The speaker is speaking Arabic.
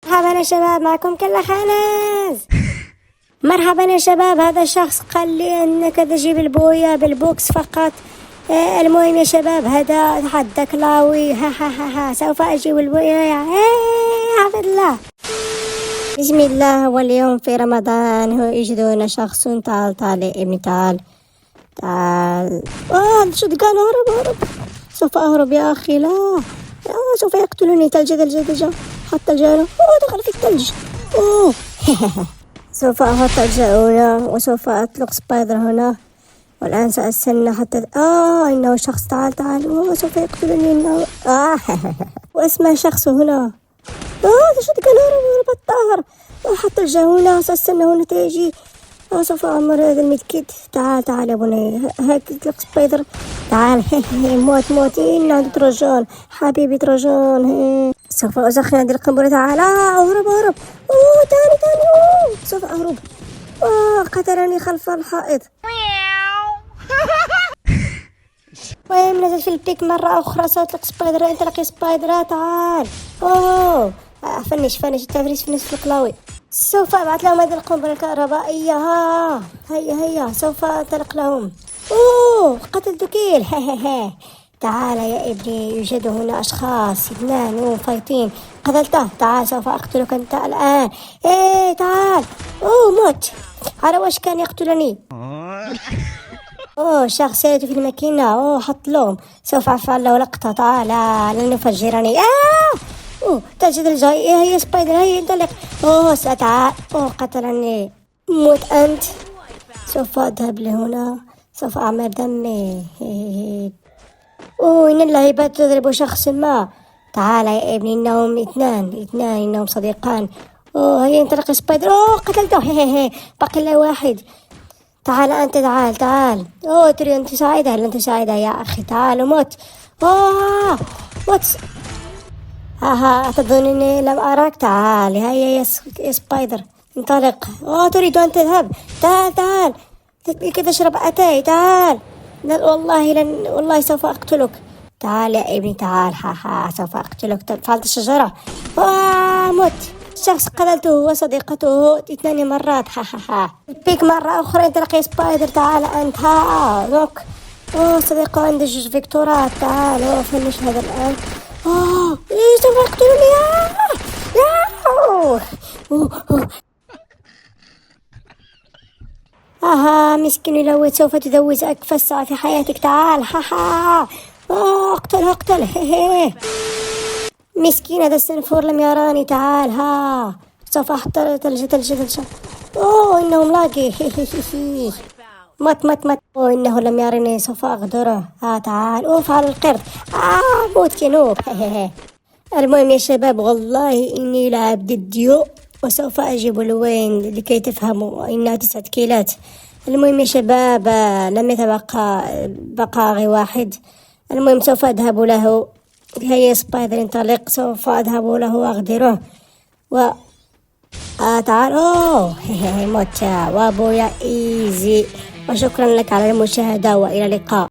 مرحبا يا شباب، معكم كلا خانز. مرحبا يا شباب، هذا الشخص قال لي انك تجيب البوية بالبوكس فقط. المهم يا شباب، هذا تحدى كلاوي. ها ها ها ها، سوف اجيب البوية. حفظ الله. بسم الله. واليوم في رمضان هو يجدون شخص. تعال تعال يا ابني، تعال تعال. شدقان، اهرب. سوف اهرب يا اخي، لا. سوف يقتلني. ثلج. حتى الجارة. دخل في الثلج. سوف أحط الجارة وسوف أطلق سبايدر هنا، والآن سأستنى حتى إنه شخص. تعال. سوف يقتلني إنه واسمع شخص هنا. شو كان هرب الطاهر. حتى الجارة هنا، سأستنى هنا تيجي. سوف أعمر هذا الميدكيت. تعال يا بني، هاك اطلق سبايدر. تعال. موت إنه تروجان حبيبي، تروجان. سوف أسخن هذه القنبلة. تعال. أهرب. تاني. سوف أهرب. قتلني خلف الحائط. المهم نزل في البيك مرة أخرى. سأطلق سبايدر. انطلق سبايدر. تعال. فنش التفريش في القلاوي. سوف أبعث لهم هذه القنبلة الكهربائية. هيا سوف أنطلق لهم. قتلت كيل. تعال يا ابني، يوجد هنا أشخاص 2 فايتين. قتلته. تعال، سوف أقتلك أنت الآن. تعال. موت. على وش كان يقتلني. شخص يأتي في الماكينة. حط لهم. سوف أفعل له لقطة. تعال، لن يفجرني. تجد الجاي. هي سبايدر، هي انطلق. ستعال. قتلني. موت أنت. سوف أذهب لهنا، سوف أعمل دمي. إن اللعيبات تضرب شخص ما. تعال يا ابني، إنهم اثنان، إنهم صديقان. هيا انطلق سبايدر. قتلته. بقي له واحد. تعال أنت، تعال. تريد أن تساعدها؟ لن تساعدها يا أخي. تعال وموت. موت. أتظنني لم أراك. تعال. هيا يا سبايدر، انطلق. تريد أن تذهب؟ تعال. كيف تشرب أتاي؟ تعال. والله سوف أقتلك. تعال يا ابني، تعال. سوف أقتلك. فعلت الشجرة. موت. شخص قتلته وصديقته 2 مرات. بيك مرة أخرى. انطلق يا سبايدر. تعال أنت. روك. صديقه عنده 2 فيكتورات. تعال. فنش هذا الآن. سوف يقتلني. مسكين يلوث. سوف تذوز أكفس ساعة في حياتك. تعال. اقتل. مسكين، هذا السنفور لم يراني. تعال. سوف أحضر ثلج. إنه ملاقي. مت. إنه لم يرني. سوف أغدره. تعال. فعل القرد. موت يا نوب. المهم يا شباب، والله إني لعب ضديو، وسوف أجيب الوين لكي تفهموا إنها 9 كيلات. المهم يا شباب، لم يتبقى غير واحد. المهم سوف أذهب له. هيا سبايدر انطلق. سوف أذهب له وأغدره. تعال. موت. وابويا ايزي. وشكرا لك على المشاهدة، وإلى اللقاء.